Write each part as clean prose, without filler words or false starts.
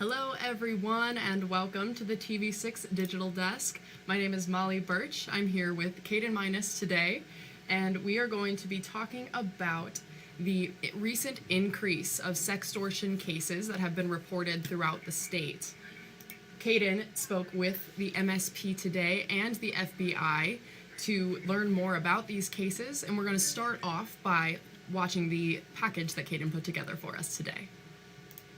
Hello everyone and welcome to the TV6 Digital Desk. My name is Molly Birch. I'm here with Caden Minus today, and we are going to be talking about the recent increase of sextortion cases that have been reported throughout the state. Caden spoke with the MSP today and the FBI to learn more about these cases, and we're going to start off by watching the package that Caden put together for us today.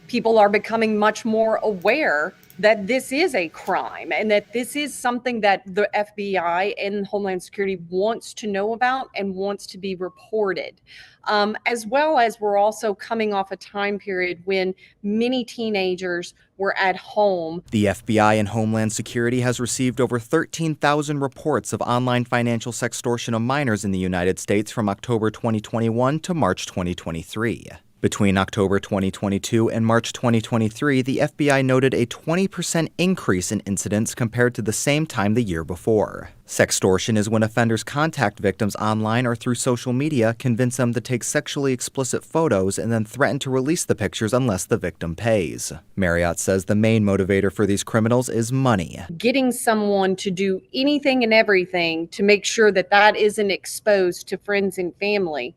People are becoming much more aware that this is a crime and that this is something that the FBI and Homeland Security wants to know about and wants to be reported. As well as we're also coming off a time period when many teenagers were at home. The FBI and Homeland Security has received over 13,000 reports of online financial sextortion of minors in the United States from October 2021 to March 2023. Between October 2022 and March 2023, the FBI noted a 20% increase in incidents compared to the same time the year before. Sextortion is when offenders contact victims online or through social media, convince them to take sexually explicit photos, and then threaten to release the pictures unless the victim pays. Marriott says the main motivator for these criminals is money. Getting someone to do anything and everything to make sure that that isn't exposed to friends and family.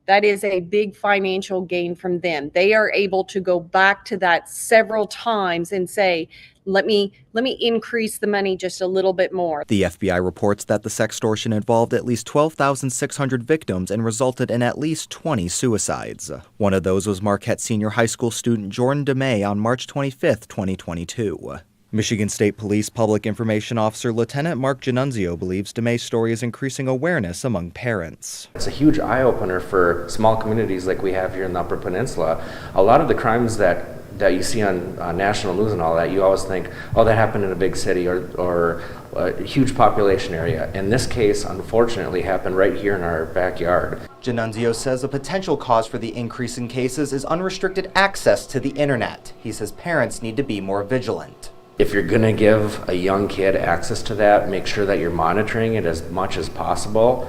That is a big financial gain from them. They are able to go back to that several times and say, let me increase the money just a little bit more. The FBI reports that the sextortion involved at least 12,600 victims and resulted in at least 20 suicides. One of those was Marquette Senior High School student Jordan DeMay on March 25, 2022. Michigan State Police Public Information Officer Lieutenant Mark Giannunzio believes DeMay's story is increasing awareness among parents. It's a huge eye-opener for small communities like we have here in the Upper Peninsula. A lot of the crimes that you see on national news and all that, you always think, oh, that happened in a big city or a huge population area. And this case, unfortunately, happened right here in our backyard. Giannunzio says a potential cause for the increase in cases is unrestricted access to the internet. He says parents need to be more vigilant. If you're going to give a young kid access to that, make sure that you're monitoring it as much as possible.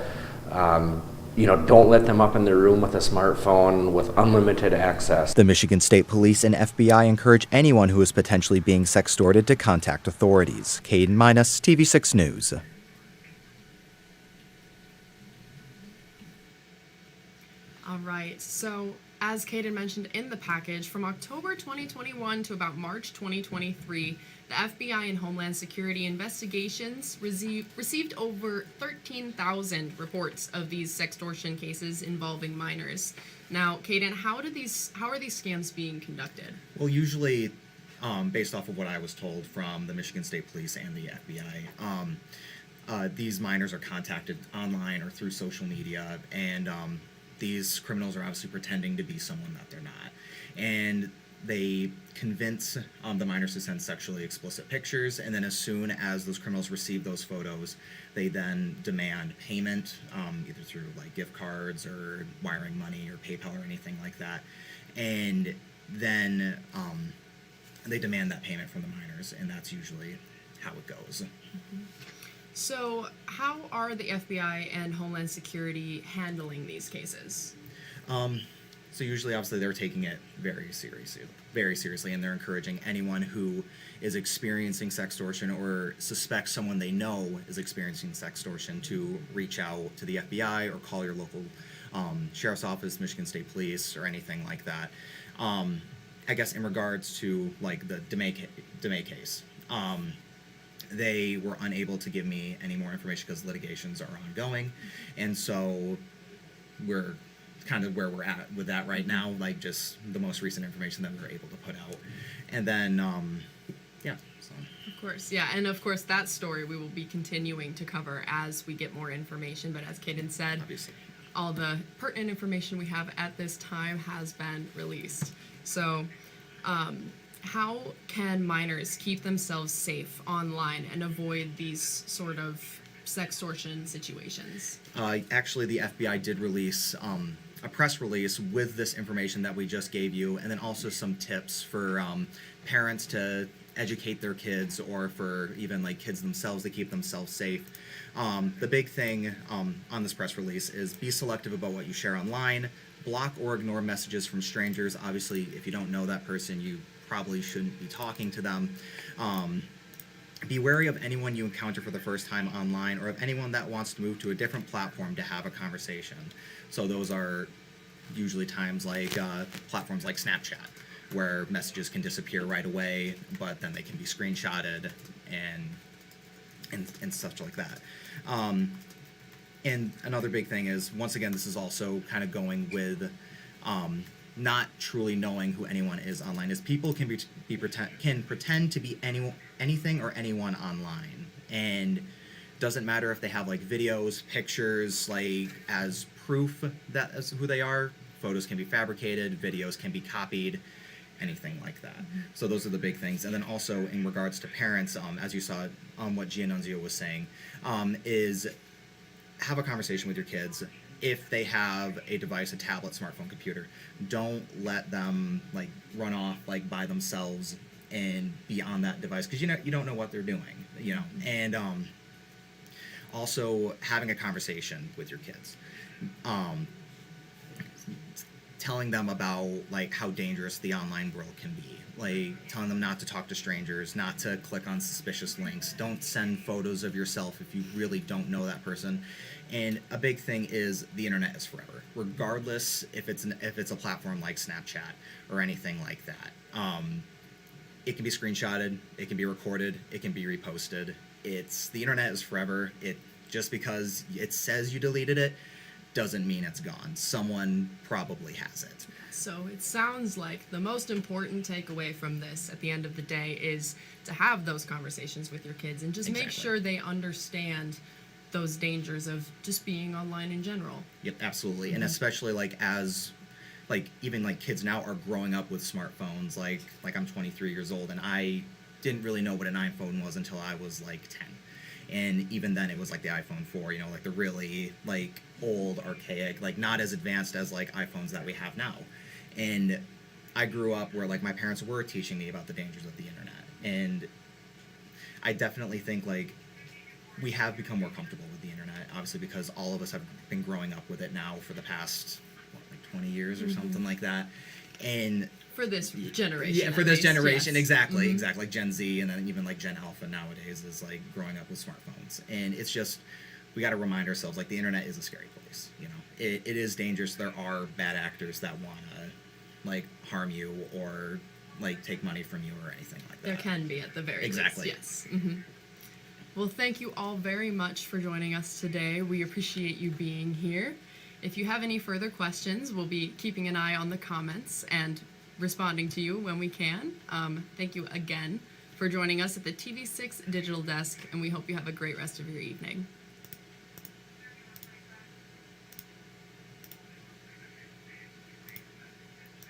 Don't let them up in their room with a smartphone with unlimited access. The Michigan State Police and FBI encourage anyone who is potentially being sextorted to contact authorities. Caden Minus, TV6 News. All right, so as Caden mentioned in the package, from October 2021 to about March 2023, the FBI and Homeland Security investigations received over 13,000 reports of these sextortion cases involving minors. Now, Caden, how are these scams being conducted? Well, usually, based off of what I was told from the Michigan State Police and the FBI, these minors are contacted online or through social media, and these criminals are obviously pretending to be someone that they're not. And they convince the minors to send sexually explicit pictures, and then as soon as those criminals receive those photos, they then demand payment, either through like gift cards or wiring money or PayPal or anything like that. And then they demand that payment from the minors, and that's usually how it goes. Mm-hmm. So how are the FBI and Homeland Security handling these cases? So usually, obviously, they're taking it very seriously, and they're encouraging anyone who is experiencing sextortion or suspects someone they know is experiencing sextortion to reach out to the FBI or call your local sheriff's office, Michigan State Police, or anything like that. I guess in regards to like the DeMay case, they were unable to give me any more information because litigations are ongoing, and so we're kind of where we're at with that right now, like just the most recent information that we were able to put out. And then, so. Of course, yeah, and of course that story we will be continuing to cover as we get more information, but as Caden said, Obviously, all the pertinent information we have at this time has been released. So, how can minors keep themselves safe online and avoid these sort of sextortion situations? Actually, the FBI did release a press release with this information that we just gave you, and then also some tips for parents to educate their kids, or for even like kids themselves to keep themselves safe. The big thing on this press release is be selective about what you share online, block or ignore messages from strangers. Obviously, if you don't know that person, you probably shouldn't be talking to them. Be wary of anyone you encounter for the first time online, or of anyone that wants to move to a different platform to have a conversation. So those are usually times like platforms like Snapchat, where messages can disappear right away, but then they can be screenshotted and such like that. And another big thing is, once again, this is also kind of going with not truly knowing who anyone is online. Is people can pretend to be anything or anyone online, and doesn't matter if they have like videos, pictures, like as proof that as who they are. Photos can be fabricated, videos can be copied, anything like that. So those are the big things. And then also in regards to parents, as you saw on what Giannunzio was saying, is have a conversation with your kids. If they have a device, a tablet, smartphone, computer, don't let them like run off like by themselves and be on that device, because you don't know what they're doing, And also having a conversation with your kids, telling them about like how dangerous the online world can be, like telling them not to talk to strangers, not to click on suspicious links, don't send photos of yourself if you really don't know that person. And a big thing is the internet is forever, regardless if it's a platform like Snapchat or anything like that. It can be screenshotted, it can be recorded, it can be reposted. The internet is forever. Just because it says you deleted it doesn't mean it's gone. Someone probably has it. So it sounds like the most important takeaway from this at the end of the day is to have those conversations with your kids and just make Exactly. sure they understand those dangers of just being online in general. Yep, absolutely. And especially even kids now are growing up with smartphones. Like I'm 23 years old, and I didn't really know what an iPhone was until I was like 10. And even then it was like the iPhone 4, like the really like old, archaic, like not as advanced as like iPhones that we have now. And I grew up where like my parents were teaching me about the dangers of the internet. And I definitely think like we have become more comfortable with the internet, obviously, because all of us have been growing up with it now for the past 20 years or something like that. And For this generation. yeah, for at this least, generation, yes. exactly. Like Gen Z, and then even like Gen Alpha nowadays is like growing up with smartphones. And it's just, we got to remind ourselves, like the internet is a scary place. It is dangerous. There are bad actors that want to like harm you or like take money from you or anything like that. There can be at the very Exactly. least. Yes. Well, thank you all very much for joining us today. We appreciate you being here. If you have any further questions, we'll be keeping an eye on the comments and responding to you when we can. Thank you again for joining us at the TV6 Digital Desk, and we hope you have a great rest of your evening.